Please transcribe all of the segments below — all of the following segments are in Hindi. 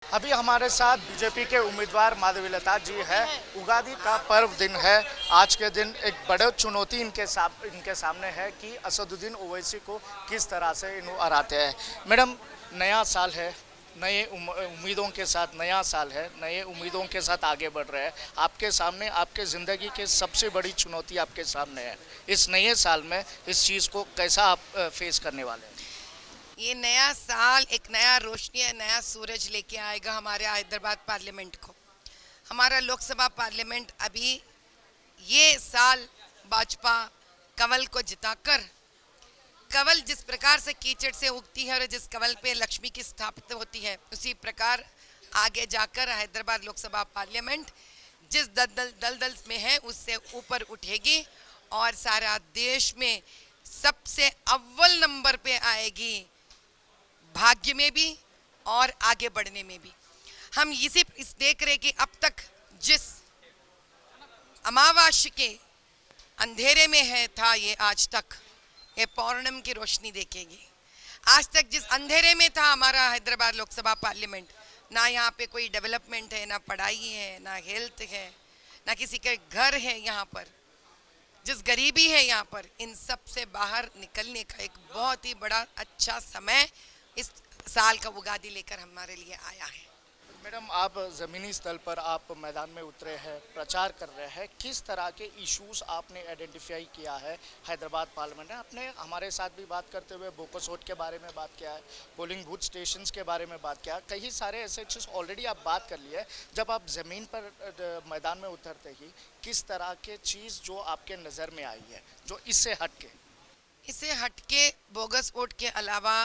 अभी हमारे साथ बीजेपी के उम्मीदवार माधवीलता जी है। उगादी का पर्व दिन है। आज के दिन एक बड़ी चुनौती इनके सामने है कि असदुद्दीन ओवैसी को किस तरह से इन्हों हराते हैं। मैडम, नया साल है, नए उम्मीदों के साथ नया साल है, नए उम्मीदों के साथ आगे बढ़ रहे हैं। आपके सामने आपके ज़िंदगी के सबसे बड़ी चुनौती आपके सामने है। इस नए साल में इस चीज़ को कैसा आप फेस करने वाले हैं? ये नया साल एक नया रोशनी, नया सूरज लेके आएगा हमारे हैदराबाद पार्लियामेंट को। हमारा लोकसभा पार्लियामेंट अभी ये साल भाजपा कंवल को जिताकर, कंवल जिस प्रकार से कीचड़ से उगती है और जिस कंवल पे लक्ष्मी की स्थापित होती है, उसी प्रकार आगे जाकर हैदराबाद लोकसभा पार्लियामेंट जिस दलदल में है उससे ऊपर उठेगी और सारा देश में सबसे अव्वल नंबर पे आएगी, भाग्य में भी और आगे बढ़ने में भी। हम इस देख रहे कि अब तक जिस अमावस्या के अंधेरे में है था ये, आज तक ये पौर्णम की रोशनी देखेगी। आज तक जिस अंधेरे में था हमारा हैदराबाद लोकसभा पार्लियामेंट, ना यहाँ पे कोई डेवलपमेंट है, ना पढ़ाई है, ना हेल्थ है, ना किसी के घर है, यहाँ पर जिस गरीबी है यहाँ पर, इन सब से बाहर निकलने का एक बहुत ही बड़ा अच्छा समय इस साल का उगादी लेकर हमारे लिए आया है। मैडम, आप ज़मीनी स्तर पर आप मैदान में उतरे हैं, प्रचार कर रहे हैं। किस तरह के इश्यूज आपने आइडेंटिफाई किया है हैदराबाद पार्लियामेंट में? आपने हमारे साथ भी बात करते हुए बोकस वोट के बारे में बात किया है, पोलिंग बूथ स्टेशंस के बारे में बात किया है, कई सारे ऐसे चीज़ ऑलरेडी आप बात कर लिए। जब आप ज़मीन पर मैदान में उतरते ही किस तरह के चीज़ जो आपके नज़र में आई है, जो इससे हटके बोगस वोट के अलावा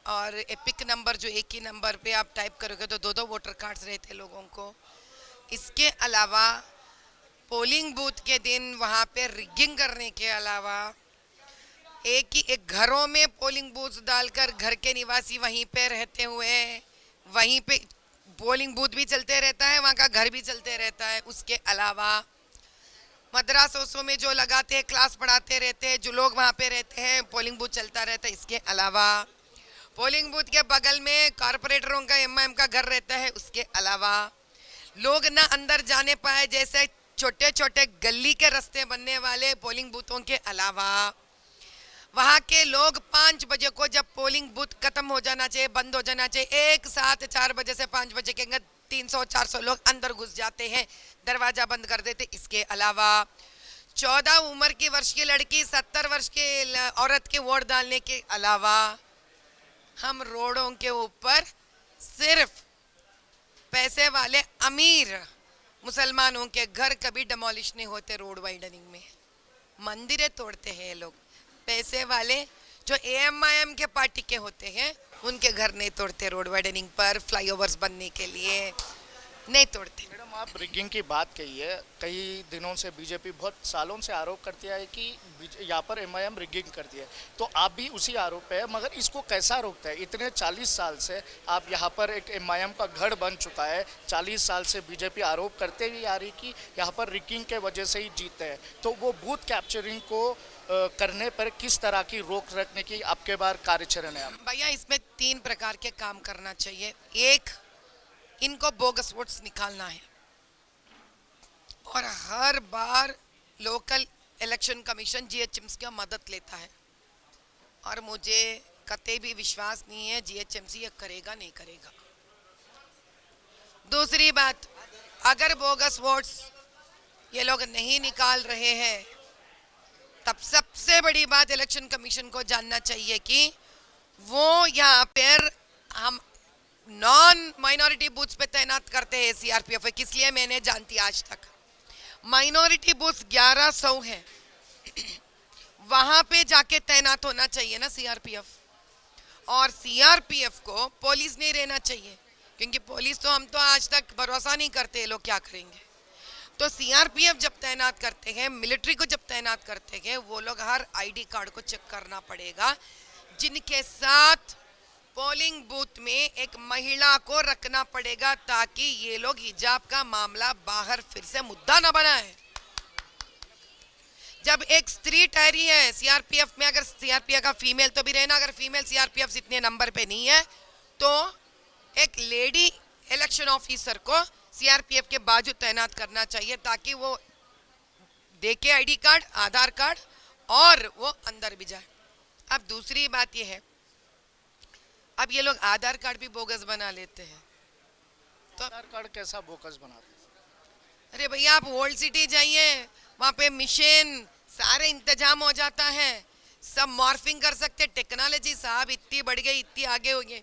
और एपिक नंबर जो एक ही नंबर पे आप टाइप करोगे तो दो दो वोटर कार्ड्स रहते लोगों को। इसके अलावा पोलिंग बूथ के दिन वहाँ पे रिगिंग करने के अलावा एक घरों में पोलिंग बूथ डालकर घर के निवासी वहीं पे रहते हुए वहीं पे पोलिंग बूथ भी चलते रहता है, वहाँ का घर भी चलते रहता है। उसके अलावा मदरसों में जो लगाते हैं, क्लास पढ़ाते रहते हैं, जो लोग वहाँ पे रहते हैं, पोलिंग बूथ चलता रहता है। इसके अलावा पोलिंग बूथ के बगल में कॉरपोरेटरों का एमआईएम का घर रहता है। उसके अलावा लोग ना अंदर जाने पाए जैसे छोटे छोटे गली के रास्ते बनने वाले पोलिंग बूथों के अलावा वहाँ के लोग 5 बजे को जब पोलिंग बूथ खत्म हो जाना चाहिए, बंद हो जाना चाहिए, एक साथ 4 बजे से 5 बजे के 300-400 लोग अंदर घुस जाते हैं, दरवाजा बंद कर देते। इसके अलावा 14 उम्र की वर्ष की लड़की 70 वर्ष की औरत के वोट डालने के अलावा हम रोडों के ऊपर सिर्फ पैसे वाले अमीर मुसलमानों के घर कभी डिमोलिश नहीं होते। रोड वाइडनिंग में मंदिरें तोड़ते हैं ये लोग। पैसे वाले जो एएमआईएम के पार्टी के होते हैं उनके घर नहीं तोड़ते, रोड वाइडनिंग पर फ्लाईओवर्स बनने के लिए नहीं तोड़ते। मैडम, आप रिगिंग की बात कही है। कई दिनों से बीजेपी बहुत सालों से आरोप करती है कि यहाँ पर एमआईएम रिगिंग करती है, तो आप भी उसी आरोप पे है। मगर इसको कैसा रोकता है? इतने 40 साल से आप यहाँ पर एक एमआईएम का गढ़ बन चुका है। 40 साल से बीजेपी आरोप करते हुए आ रही कि यहाँ पर रिगिंग के वजह से ही जीतते हैं, तो वो बूथ कैप्चरिंग को करने पर किस तरह की रोक रखने की आपके बार कार्यचरण है? भैया, इसमें 3 प्रकार के काम करना चाहिए। एक, इनको बोगस वोट्स निकालना है और हर बार लोकल इलेक्शन कमीशन जीएचएमसी की मदद लेता है और मुझे कतई भी विश्वास नहीं है जीएचएमसी ये करेगा नहीं करेगा। दूसरी बात, अगर बोगस वोट्स ये लोग नहीं निकाल रहे हैं तब सबसे बड़ी बात इलेक्शन कमीशन को जानना चाहिए कि वो यहाँ पर हम नॉन माइनॉरिटी बूथ्स पे तैनात करते हैं सीआरपीएफ। किस लिए मैंने जानती आज तक। माइनॉरिटी बूथ्स 1100 हैं, वहां पे जाके तैनात होना चाहिए ना सीआरपीएफ, और सीआरपीएफ को पुलिस नहीं रहना चाहिए, क्योंकि पुलिस तो हम तो आज तक भरोसा नहीं करते लोग क्या करेंगे। तो सीआरपीएफ जब तैनात करते हैं, मिलिट्री को जब तैनात करते हैं, वो लोग हर आईडी कार्ड को चेक करना पड़ेगा। जिनके साथ पोलिंग बूथ में एक महिला को रखना पड़ेगा ताकि ये लोग हिजाब का मामला बाहर फिर से मुद्दा न बनाए। जब एक स्त्री ठहरी है सीआरपीएफ में, अगर सीआरपीएफ का फीमेल तो भी रहना, अगर फीमेल सीआरपीएफ इतने नंबर पे नहीं है तो एक लेडी इलेक्शन ऑफिसर को सीआरपीएफ के बाजू तैनात करना चाहिए, ताकि वो देखे आईडी कार्ड, आधार कार्ड, और वो अंदर भी जाए। अब दूसरी बात ये है, अब ये लोग आधार कार्ड भी बोगस बना लेते हैं। तो आधार कार्ड कैसा बोगस बनाते हैं? अरे भैया, आप ओल्ड सिटी जाइए, वहाँ पे मिशन सारे इंतजाम हो जाता है, सब मॉर्फिंग कर सकते। टेक्नोलॉजी साहब इतनी बढ़ गई, इतनी आगे हो गई।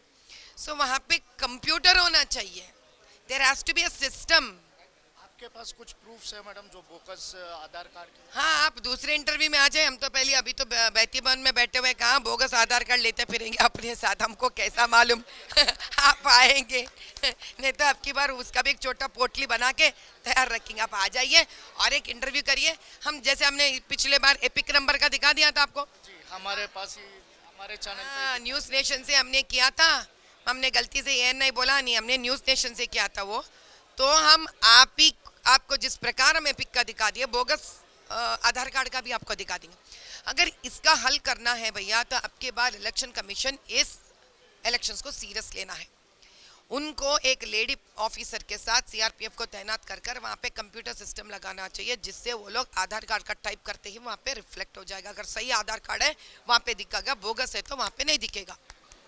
सो वहाँ पे कंप्यूटर होना चाहिए, there has to be a system. आपके पास कुछ प्रूफ्स है मैडम जो बोगस आधार कार्ड के? हाँ, आप दूसरे इंटरव्यू में आ जाए। हम तो पहले अभी तो बैती भवन में बैठे हुए, कहाँ बोगस आधार कार्ड लेते फिरेंगे अपने साथ, हमको कैसा मालूम आप आएंगे नहीं तो आपकी बार उसका भी एक छोटा पोटली बना के तैयार रखेंगे। आप आ जाइए और एक इंटरव्यू करिए। हम जैसे हमने पिछले बार एपिक नंबर का दिखा दिया था आपको, जी हमारे पास ही, हमारे चैनल पे न्यूज़ नेशन से हमने किया था। हमने गलती से ये नहीं बोला, नहीं, हमने न्यूज़ नेशन से किया था वो। तो हम आपको जिस प्रकार हम एपिक का दिखा दिए, बोगस आधार कार्ड का भी आपको दिखा देंगे। अगर इसका हल करना है भैया, तो आपके बाद इलेक्शन कमीशन इस इलेक्शंस को सीरियस लेना है। उनको एक लेडी ऑफिसर के साथ सीआरपीएफ को तैनात कर वहाँ पे कंप्यूटर सिस्टम लगाना चाहिए, जिससे वो लोग आधार कार्ड का टाइप करते ही वहाँ पे रिफ्लेक्ट हो जाएगा। अगर सही आधार कार्ड है वहाँ पे दिखेगा, बोगस है तो वहाँ पे नहीं दिखेगा।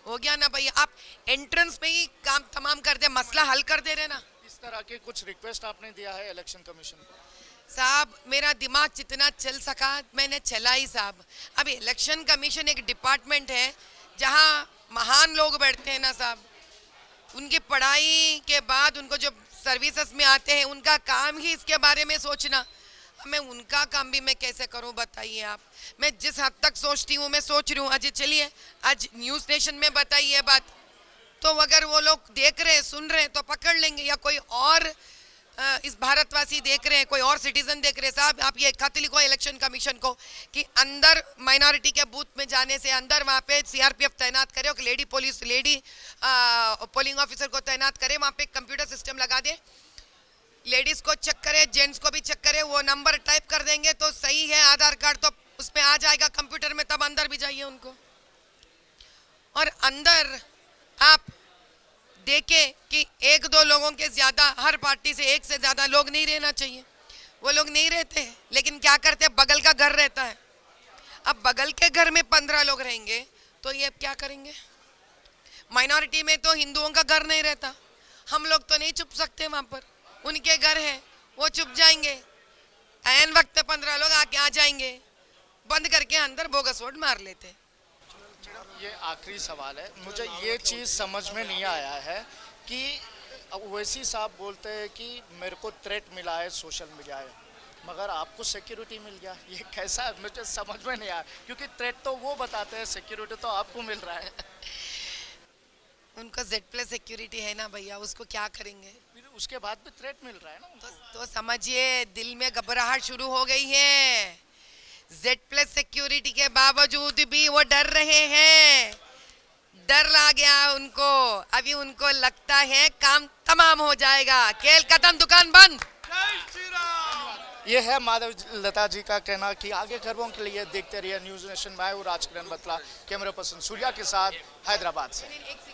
हो गया ना भैया? आप एंट्रेंस में ही काम तमाम कर दे, मसला हल कर दे रहे ना। इस तरह के कुछ रिक्वेस्ट आपने दिया है इलेक्शन कमीशन को? साहब, मेरा दिमाग जितना चल सका मैंने चला ही साहब। अब इलेक्शन कमीशन एक डिपार्टमेंट है जहाँ महान लोग बैठते हैं ना साहब, उनकी पढ़ाई के बाद उनको जो सर्विसेज में आते हैं, उनका काम ही इसके बारे में सोचना। मैं उनका काम भी मैं कैसे करूं बताइए आप? मैं जिस हद तक सोचती हूँ मैं सोच रही हूँ। आज चलिए, आज न्यूज़ नेशन में बताइए बात, तो अगर वो लोग देख रहे हैं, सुन रहे हैं तो पकड़ लेंगे, या कोई और इस भारतवासी देख रहे हैं, कोई और सिटीजन देख रहे हैं। साहब, आप ये खत लिखो इलेक्शन कमीशन को कि अंदर माइनॉरिटी के बूथ में जाने से अंदर वहाँ पे सीआरपीएफ तैनात करे, और लेडी पोलिंग ऑफिसर को तैनात करे, वहाँ पे कंप्यूटर सिस्टम लगा दे, लेडीज को चेक करे, जेंट्स को भी चेक करे। वो नंबर टाइप कर देंगे तो सही है आधार कार्ड, तो उसमें आ जाएगा कंप्यूटर में, तब अंदर भी जाइए उनको। और अंदर आप देखे कि एक दो लोगों के ज्यादा, हर पार्टी से एक से ज्यादा लोग नहीं रहना चाहिए। वो लोग नहीं रहते, लेकिन क्या करते हैं, बगल का घर रहता है। अब बगल के घर में 15 लोग रहेंगे तो ये क्या करेंगे? माइनॉरिटी में तो हिंदुओं का घर नहीं रहता, हम लोग तो नहीं छुप सकते वहां पर, उनके घर है, वो छुप जाएंगे। ऐन वक्त 15 लोग आके आ जाएंगे, बंद करके अंदर बोगस वोट मार लेते। ये आखिरी सवाल है, मुझे ये चीज़ समझ में नहीं आया है कि ओवैसी साहब बोलते हैं कि मेरे को थ्रेट मिला है सोशल मीडिया है, मगर आपको सिक्योरिटी मिल गया, ये कैसा है? मुझे समझ में नहीं आया, क्योंकि थ्रेट तो वो बताते हैं, सिक्योरिटी तो आपको मिल रहा है। उनको Z+ सिक्योरिटी है ना भैया, उसको क्या करेंगे? फिर उसके बाद भी थ्रेट मिल रहा है ना तो समझिए दिल में घबराहट शुरू हो गई है। Z+ सिक्योरिटी के बावजूद भी वो डर रहे हैं, डर ला गया उनको। अभी उनको लगता है काम तमाम हो जाएगा, खेल खत्म, दुकान बंद। ये है माधव लता जी का कहना कि आगे खबरों के लिए देखते रहिए न्यूज़ नेशन। मैं हूँ राजकिरण बतला, कैमरा पर्सन सूर्या के साथ हैदराबाद से।